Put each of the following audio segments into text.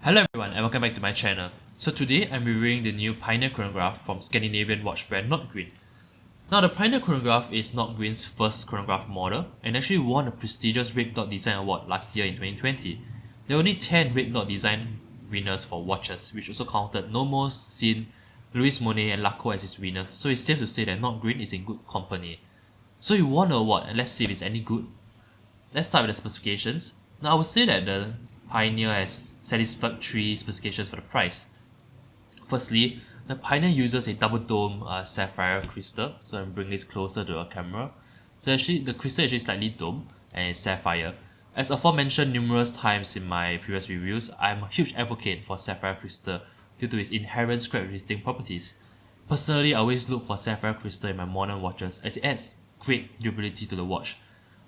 Hello everyone and welcome back to my channel. So today I'm reviewing the new Pioneer Chronograph from Scandinavian watch brand Nordgreen. Now the Pioneer Chronograph is Nordgreen's first chronograph model and actually won a prestigious Red Dot Design Award last year in 2020. There were only 10 Red Dot Design winners for watches, which also counted Nomos, Sinn, Monet and Laco as its winners, so it's safe to say that Nordgreen is in good company. So he won an award and let's see if it's any good. Let's start with the specifications. Now I would say that the Pioneer has satisfactory specifications for the price. Firstly, the Pioneer uses a double dome sapphire crystal. So I'm bringing this closer to the camera. So actually the crystal is actually slightly domed and it's sapphire. As aforementioned numerous times in my previous reviews, I'm a huge advocate for sapphire crystal due to its inherent scrap resisting properties. Personally, I always look for sapphire crystal in my modern watches as it adds great durability to the watch.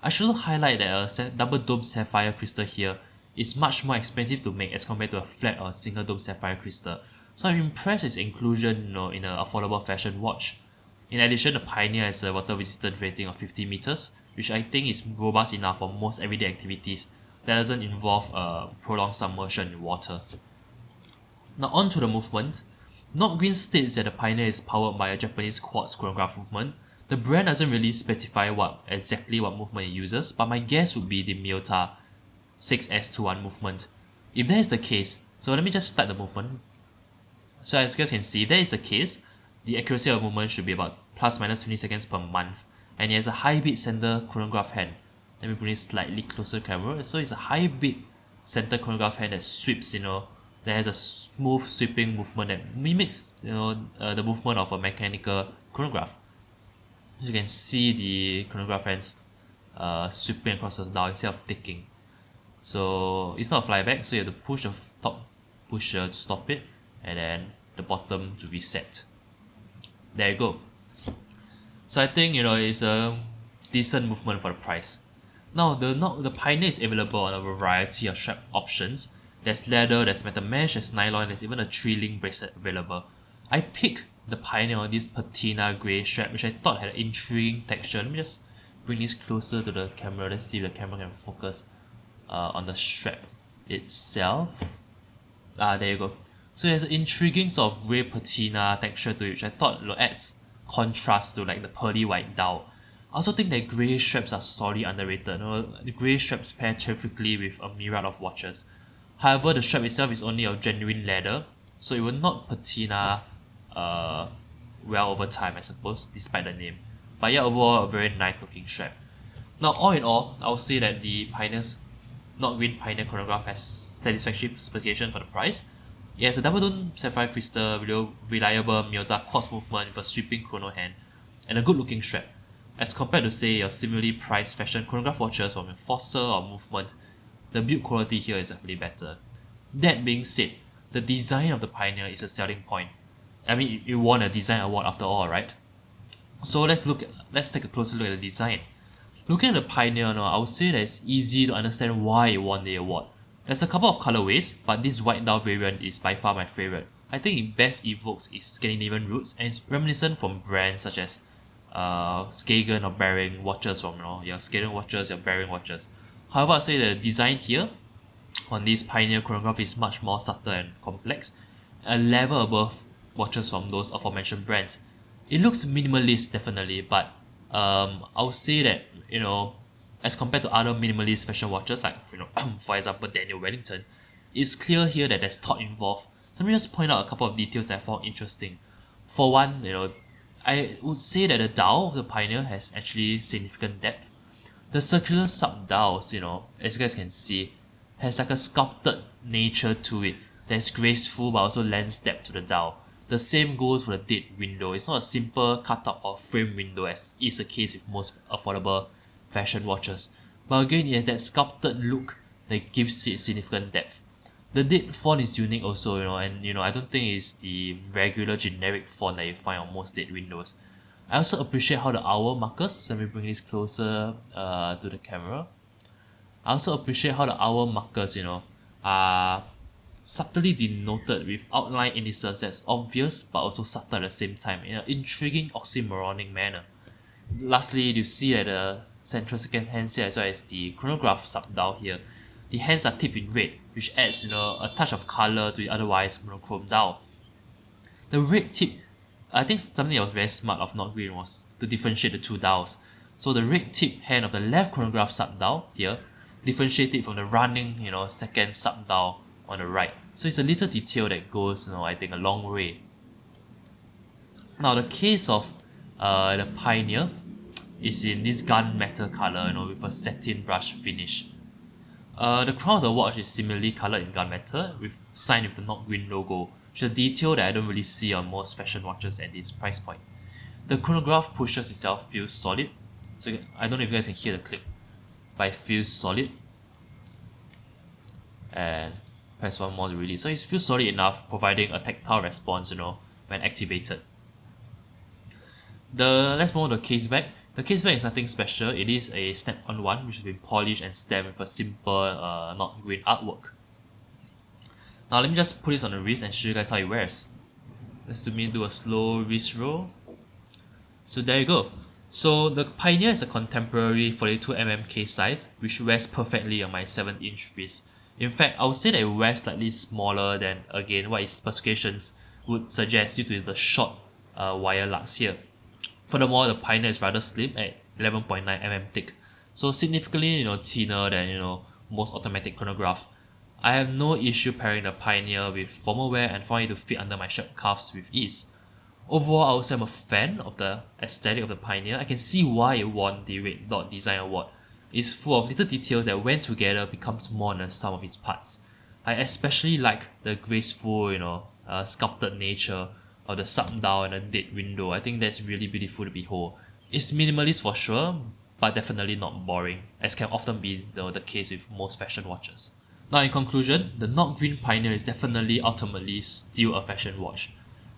I should also highlight that a double dome sapphire crystal here is much more expensive to make as compared to a flat or single dome sapphire crystal. So I'm impressed with its inclusion in an affordable fashion watch. In addition, the Pioneer has a water resistant rating of 50 meters, which I think is robust enough for most everyday activities that doesn't involve prolonged submersion in water. Now on to the movement. Nordgreen states that the Pioneer is powered by a Japanese quartz chronograph movement. The brand doesn't really specify exactly what movement it uses, but my guess would be the Miyota 6S21 movement. If that is the case, so let me just start the movement. So as you guys can see, if that is the case, the accuracy of movement should be about plus minus 20 seconds per month, and it has a high beat center chronograph hand. Let me bring it slightly closer to the camera. So it's a high beat center chronograph hand that sweeps, that has a smooth sweeping movement that mimics, the movement of a mechanical chronograph. As you can see the chronograph hands sweeping across the dial instead of ticking. So it's not a flyback, so you have to push the top pusher to stop it and then the bottom to reset. There you go. So I think it's a decent movement for the price. Now the Pioneer is available on a variety of strap options. There's leather, there's metal mesh, there's nylon, there's even a 3-link bracelet available. I picked the Pioneer on this patina grey strap, which I thought had an intriguing texture. Let me just bring this closer to the camera. Let's see if the camera can focus on the strap itself. There you go. So it has an intriguing sort of grey patina texture to it, which I thought adds contrast to like the pearly white dial. I also think that grey straps are sorely underrated. The grey straps pair terrifically with a myriad of watches. However, the strap itself is only of genuine leather, so it will not patina well over time, I suppose, despite the name. But yeah, overall, a very nice looking strap. Now, all in all, I would say that the Nordgreen Pioneer Chronograph has satisfactory specification for the price. It has a double dome sapphire crystal, reliable Miyota quartz movement with a sweeping chrono hand, and a good looking strap. As compared to say your similarly priced fashion chronograph watches from Fossil or Movement, the build quality here is definitely better. That being said, the design of the Pioneer is a selling point. I mean, it won a design award after all, right? So let's take a closer look at the design. Looking at the Pioneer, I would say that it's easy to understand why it won the award. There's a couple of colorways, but this white dial variant is by far my favorite. I think it best evokes its Scandinavian roots and it's reminiscent from brands such as Skagen or Baring watches from your Skagen watches, your Baring watches. However, I'd say the design here on this Pioneer chronograph is much more subtle and complex, a level above watches from those aforementioned brands. It looks minimalist definitely, but I would say that as compared to other minimalist fashion watches like for example Daniel Wellington, it's clear here that there's thought involved. Let me just point out a couple of details that I found interesting. For one, I would say that the dial of the Pioneer has actually significant depth. The circular sub-dials, as you guys can see, has like a sculpted nature to it that's graceful but also lends depth to the dial. The same goes for the date window. It's not a simple cut-up or frame window as is the case with most affordable fashion watches. But again, it has that sculpted look that gives it significant depth. The date font is unique also, and I don't think it's the regular generic font that you find on most date windows. I also appreciate how the hour markers, let me bring this closer to the camera. I also appreciate how the hour markers, are subtly denoted with outline indices that's obvious but also subtle at the same time in an intriguing oxymoronic manner. Lastly, you see at the central second hand here as well as the chronograph sub-dial here, The hands are tipped in red, which adds a touch of color to the otherwise monochrome dial. The red tip, I think something that was very smart of Nordgreen was to differentiate the two dials. So the red tip hand of the left chronograph sub-dial here differentiated from the running second sub-dial on the right. So it's a little detail that goes I think a long way. Now the case of the Pioneer is in this gunmetal color with a satin brush finish. The crown of the watch is similarly colored in gunmetal signed with the Nordgreen logo, which is a detail that I don't really see on most fashion watches at this price point. The chronograph pushers itself feels solid, so I don't know if you guys can hear the click, but it feels solid. And press one more to release. So it feels solid enough, providing a tactile response when activated. Let's move on to the case back. The case back is nothing special. It is a snap-on one which has been polished and stamped with a simple Nordgreen artwork. Now let me just put this on the wrist and show you guys how it wears. Let's do a slow wrist roll. So there you go. So the Pioneer is a contemporary 42mm case size which wears perfectly on my 7-inch wrist. In fact, I would say that it wears slightly smaller than again what its specifications would suggest due to the short wire lugs here. Furthermore, the Pioneer is rather slim at 11.9mm thick, so significantly thinner than most automatic chronograph. I have no issue pairing the Pioneer with formal wear and find it to fit under my shirt cuffs with ease. Overall, I would say I'm a fan of the aesthetic of the Pioneer. I can see why it won the Red Dot Design Award. It's full of little details that when together becomes more than the sum of its parts. I especially like the graceful, sculpted nature of the sub-dial and the date window. I think that's really beautiful to behold. It's minimalist for sure, but definitely not boring, as can often be the case with most fashion watches. Now in conclusion, the Nordgreen Pioneer is definitely ultimately still a fashion watch.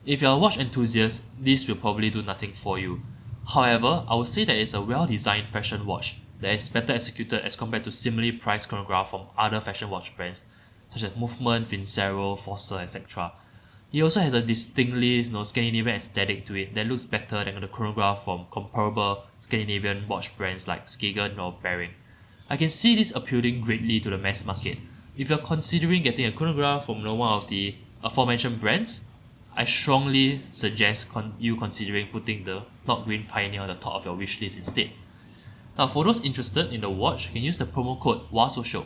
If you're a watch enthusiast, this will probably do nothing for you. However, I would say that it's a well-designed fashion watch that is better executed as compared to similarly priced chronograph from other fashion watch brands such as Movement, Vincero, Fossil, etc. It also has a distinctly Scandinavian aesthetic to it that looks better than the chronograph from comparable Scandinavian watch brands like Skagen or Bering. I can see this appealing greatly to the mass market. If you're considering getting a chronograph from one of the aforementioned brands, I strongly suggest you considering putting the Nordgreen Pioneer on the top of your wish list instead. Now for those interested in the watch, you can use the promo code WASOSHOW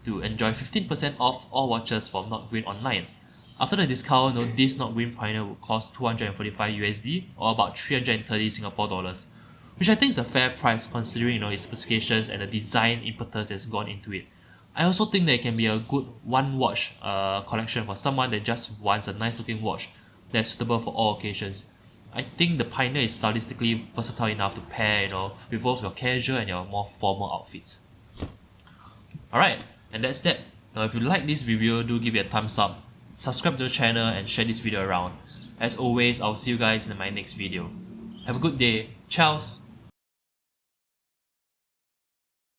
to enjoy 15% off all watches from Nordgreen online. After the discount, this Nordgreen Pioneer would cost 245 USD or about 330 Singapore dollars, which I think is a fair price considering its specifications and the design impetus that's gone into it. I also think that it can be a good one watch collection for someone that just wants a nice looking watch that's suitable for all occasions. I think the Pioneer is stylistically versatile enough to pair with both your casual and your more formal outfits. Alright, and that's that. Now if you like this review, do give it a thumbs up, subscribe to the channel and share this video around. As always, I'll see you guys in my next video. Have a good day. Ciao!